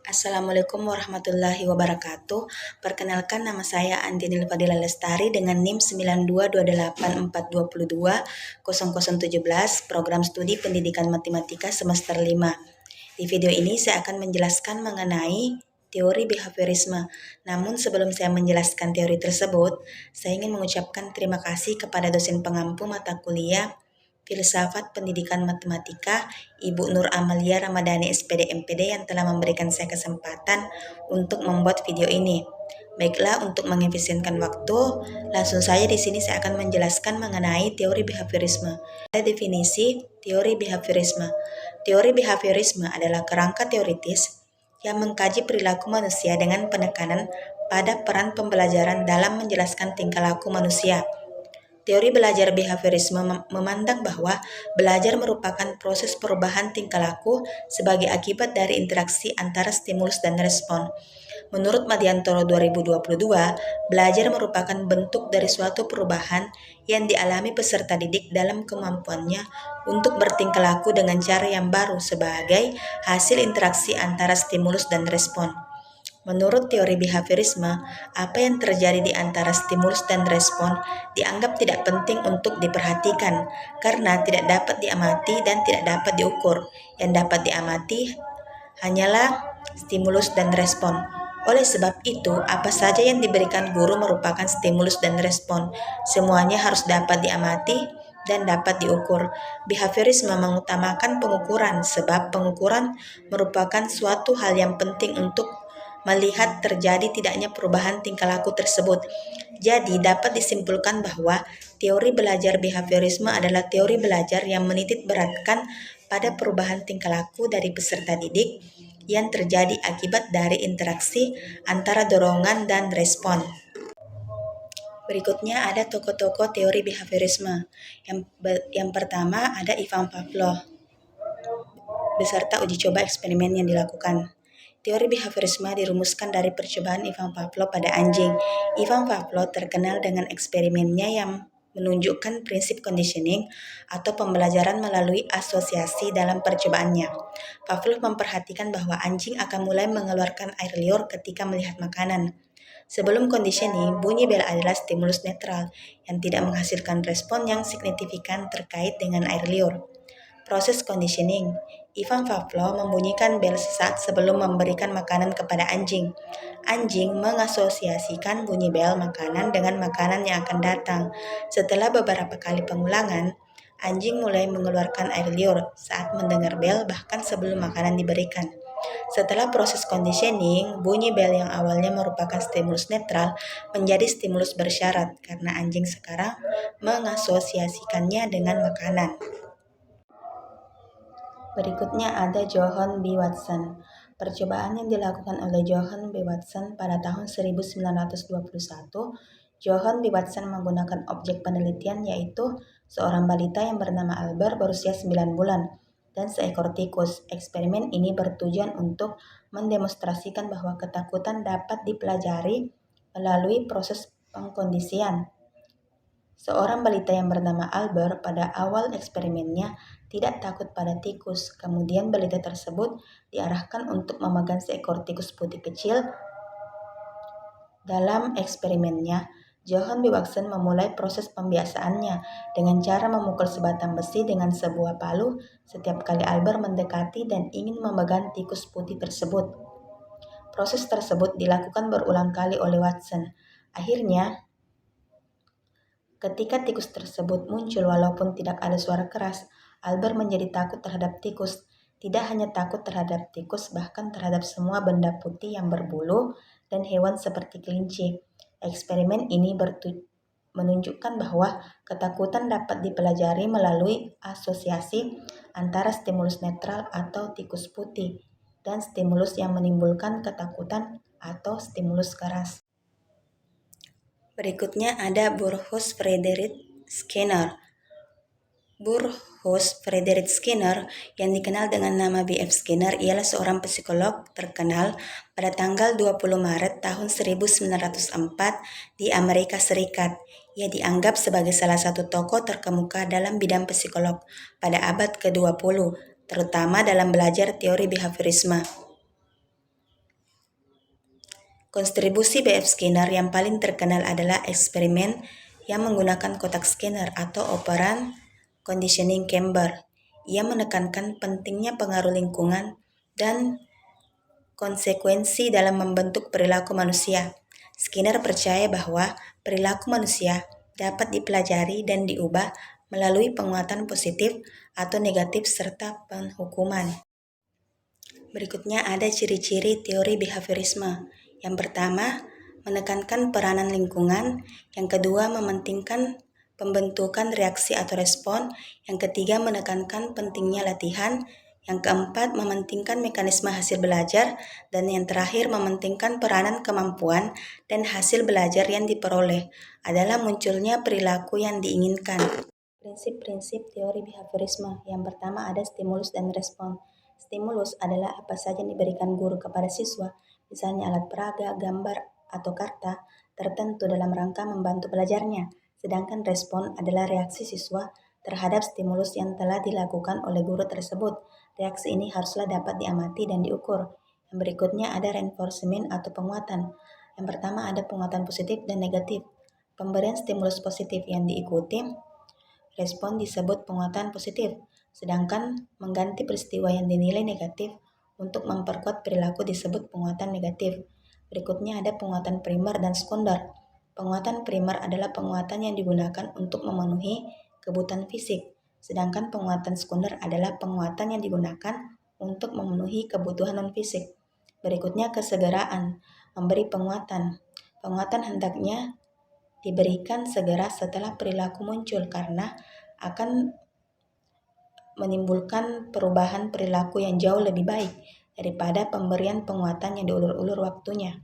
Assalamualaikum warahmatullahi wabarakatuh. Perkenalkan, nama saya Andinil Fadila Lestari dengan NIM 9228420017, Program Studi Pendidikan Matematika Semester 5. Di video ini saya akan menjelaskan mengenai teori behaviorisme. Namun sebelum saya menjelaskan teori tersebut, saya ingin mengucapkan terima kasih kepada dosen pengampu mata kuliah Filsafat Pendidikan Matematika, Ibu Nur Amalia Ramadhani SPD MPD yang telah memberikan saya kesempatan untuk membuat video ini. Baiklah, untuk mengefisienkan waktu, langsung saja di sini saya akan menjelaskan mengenai teori behaviorisme. Ada definisi teori behaviorisme. Teori behaviorisme adalah kerangka teoritis yang mengkaji perilaku manusia dengan penekanan pada peran pembelajaran dalam menjelaskan tingkah laku manusia. Teori belajar behaviorisme memandang bahwa belajar merupakan proses perubahan tingkah laku sebagai akibat dari interaksi antara stimulus dan respon. Menurut Madiantoro 2022, belajar merupakan bentuk dari suatu perubahan yang dialami peserta didik dalam kemampuannya untuk bertingkah laku dengan cara yang baru sebagai hasil interaksi antara stimulus dan respon. Menurut teori behaviorisme, apa yang terjadi di antara stimulus dan respon dianggap tidak penting untuk diperhatikan karena tidak dapat diamati dan tidak dapat diukur. Yang dapat diamati hanyalah stimulus dan respon. Oleh sebab itu, apa saja yang diberikan guru merupakan stimulus dan respon. Semuanya harus dapat diamati dan dapat diukur. Behaviorisme mengutamakan pengukuran sebab pengukuran merupakan suatu hal yang penting untuk melihat terjadi tidaknya perubahan tingkah laku tersebut. Jadi dapat disimpulkan bahwa teori belajar behaviorisme adalah teori belajar yang menitik beratkan pada perubahan tingkah laku dari peserta didik yang terjadi akibat dari interaksi antara dorongan dan respon. Berikutnya ada tokoh-tokoh teori behaviorisme. Yang pertama ada Ivan Pavlov beserta uji coba eksperimen yang dilakukan. Teori behaviorisme dirumuskan dari percobaan Ivan Pavlov pada anjing. Ivan Pavlov terkenal dengan eksperimennya yang menunjukkan prinsip conditioning atau pembelajaran melalui asosiasi dalam percobaannya. Pavlov memperhatikan bahwa anjing akan mulai mengeluarkan air liur ketika melihat makanan. Sebelum conditioning, bunyi bel adalah stimulus netral yang tidak menghasilkan respon yang signifikan terkait dengan air liur. Proses conditioning. Ivan Pavlov membunyikan bel sesaat sebelum memberikan makanan kepada anjing. Anjing mengasosiasikan bunyi bel makanan dengan makanan yang akan datang. Setelah beberapa kali pengulangan, anjing mulai mengeluarkan air liur saat mendengar bel bahkan sebelum makanan diberikan. Setelah proses conditioning, bunyi bel yang awalnya merupakan stimulus netral menjadi stimulus bersyarat karena anjing sekarang mengasosiasikannya dengan makanan. Berikutnya ada Johann B. Watson. Percobaan yang dilakukan oleh Johann B. Watson pada tahun 1921, Johann B. Watson menggunakan objek penelitian yaitu seorang balita yang bernama Albert berusia 9 bulan dan seekor tikus. Eksperimen ini bertujuan untuk mendemonstrasikan bahwa ketakutan dapat dipelajari melalui proses pengkondisian. Seorang balita yang bernama Albert pada awal eksperimennya tidak takut pada tikus. Kemudian balita tersebut diarahkan untuk memegang seekor tikus putih kecil. Dalam eksperimennya, Johann B. Watson memulai proses pembiasaannya dengan cara memukul sebatang besi dengan sebuah palu setiap kali Albert mendekati dan ingin memegang tikus putih tersebut. Proses tersebut dilakukan berulang kali oleh Watson. Akhirnya, ketika tikus tersebut muncul walaupun tidak ada suara keras, Albert menjadi takut terhadap tikus. Tidak hanya takut terhadap tikus, bahkan terhadap semua benda putih yang berbulu dan hewan seperti kelinci. Eksperimen ini menunjukkan bahwa ketakutan dapat dipelajari melalui asosiasi antara stimulus netral atau tikus putih dan stimulus yang menimbulkan ketakutan atau stimulus keras. Berikutnya ada Burghuis Friedrich Skinner. Burghuis Friedrich Skinner yang dikenal dengan nama B.F. Skinner ialah seorang psikolog terkenal pada tanggal 20 Maret tahun 1904 di Amerika Serikat. Ia dianggap sebagai salah satu tokoh terkemuka dalam bidang psikolog pada abad ke-20, terutama dalam belajar teori behaviorisme. Kontribusi B.F. Skinner yang paling terkenal adalah eksperimen yang menggunakan kotak Skinner atau operant conditioning chamber. Ia menekankan pentingnya pengaruh lingkungan dan konsekuensi dalam membentuk perilaku manusia. Skinner percaya bahwa perilaku manusia dapat dipelajari dan diubah melalui penguatan positif atau negatif serta penghukuman. Berikutnya ada ciri-ciri teori behaviorisme. Yang pertama, menekankan peranan lingkungan. Yang kedua, mementingkan pembentukan reaksi atau respon. Yang ketiga, menekankan pentingnya latihan. Yang keempat, mementingkan mekanisme hasil belajar. Dan yang terakhir, mementingkan peranan kemampuan dan hasil belajar yang diperoleh adalah munculnya perilaku yang diinginkan. Prinsip-prinsip teori behaviorisme. Yang pertama ada stimulus dan respon. Stimulus adalah apa saja yang diberikan guru kepada siswa, misalnya alat peraga, gambar, atau kata tertentu dalam rangka membantu belajarnya. Sedangkan respon adalah reaksi siswa terhadap stimulus yang telah dilakukan oleh guru tersebut. Reaksi ini haruslah dapat diamati dan diukur. Yang berikutnya ada reinforcement atau penguatan. Yang pertama ada penguatan positif dan negatif. Pemberian stimulus positif yang diikuti respon disebut penguatan positif, sedangkan mengganti peristiwa yang dinilai negatif untuk memperkuat perilaku disebut penguatan negatif. Berikutnya ada penguatan primer dan sekunder. Penguatan primer adalah penguatan yang digunakan untuk memenuhi kebutuhan fisik, sedangkan penguatan sekunder adalah penguatan yang digunakan untuk memenuhi kebutuhan non-fisik. Berikutnya kesegeraan, memberi penguatan. Penguatan hendaknya diberikan segera setelah perilaku muncul karena akan menimbulkan perubahan perilaku yang jauh lebih baik daripada pemberian penguatan yang diulur-ulur waktunya.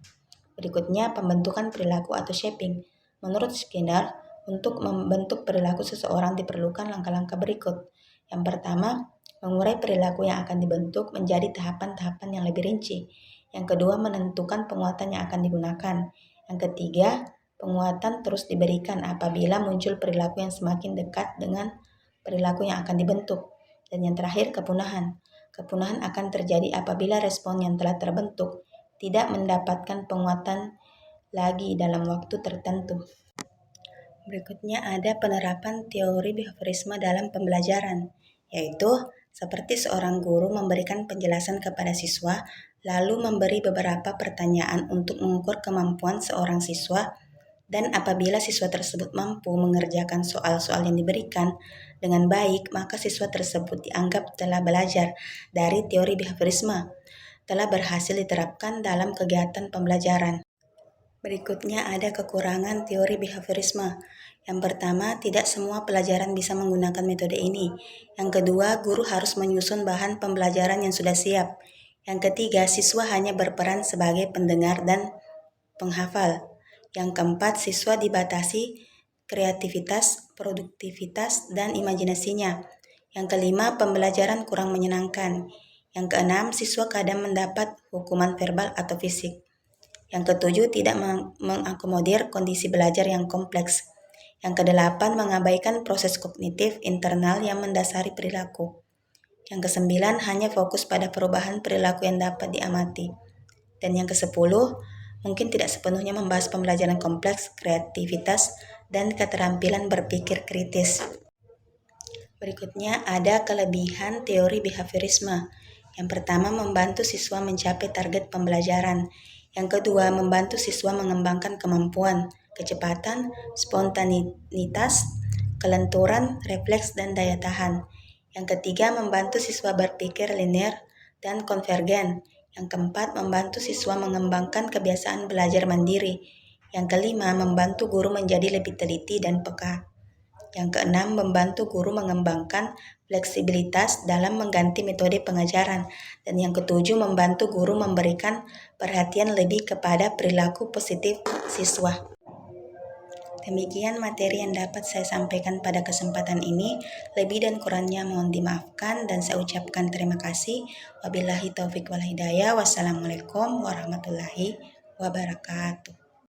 Berikutnya, pembentukan perilaku atau shaping. Menurut Skinner, untuk membentuk perilaku seseorang diperlukan langkah-langkah berikut. Yang pertama, mengurai perilaku yang akan dibentuk menjadi tahapan-tahapan yang lebih rinci. Yang kedua, menentukan penguatan yang akan digunakan. Yang ketiga, penguatan terus diberikan apabila muncul perilaku yang semakin dekat dengan perilaku yang akan dibentuk. Dan yang terakhir, kepunahan. Kepunahan akan terjadi apabila respon yang telah terbentuk tidak mendapatkan penguatan lagi dalam waktu tertentu. Berikutnya ada penerapan teori behaviorisme dalam pembelajaran, yaitu seperti seorang guru memberikan penjelasan kepada siswa, lalu memberi beberapa pertanyaan untuk mengukur kemampuan seorang siswa, dan apabila siswa tersebut mampu mengerjakan soal-soal yang diberikan dengan baik, maka siswa tersebut dianggap telah belajar dari teori behaviorisme, telah berhasil diterapkan dalam kegiatan pembelajaran. Berikutnya ada kekurangan teori behaviorisme. Yang pertama, tidak semua pelajaran bisa menggunakan metode ini. Yang kedua, guru harus menyusun bahan pembelajaran yang sudah siap. Yang ketiga, siswa hanya berperan sebagai pendengar dan penghafal. Yang keempat, siswa dibatasi kreativitas, produktivitas, dan imajinasinya. Yang kelima, pembelajaran kurang menyenangkan. Yang keenam, siswa kadang mendapat hukuman verbal atau fisik. Yang ketujuh, tidak mengakomodir kondisi belajar yang kompleks. Yang kedelapan, mengabaikan proses kognitif internal yang mendasari perilaku. Yang kesembilan, hanya fokus pada perubahan perilaku yang dapat diamati. Dan yang kesepuluh, mungkin tidak sepenuhnya membahas pembelajaran kompleks, kreativitas, dan keterampilan berpikir kritis. Berikutnya ada kelebihan teori behaviorisme. Yang pertama, membantu siswa mencapai target pembelajaran. Yang kedua, membantu siswa mengembangkan kemampuan, kecepatan, spontanitas, kelenturan, refleks, dan daya tahan. Yang ketiga, membantu siswa berpikir linear dan konvergen. Yang keempat, membantu siswa mengembangkan kebiasaan belajar mandiri. Yang kelima, membantu guru menjadi lebih teliti dan peka. Yang keenam, membantu guru mengembangkan fleksibilitas dalam mengganti metode pengajaran. Dan yang ketujuh, membantu guru memberikan perhatian lebih kepada perilaku positif siswa. Demikian materi yang dapat saya sampaikan pada kesempatan ini. Lebih dan kurangnya mohon dimaafkan dan saya ucapkan terima kasih. Wabillahi taufik wal hidayah. Wassalamualaikum warahmatullahi wabarakatuh.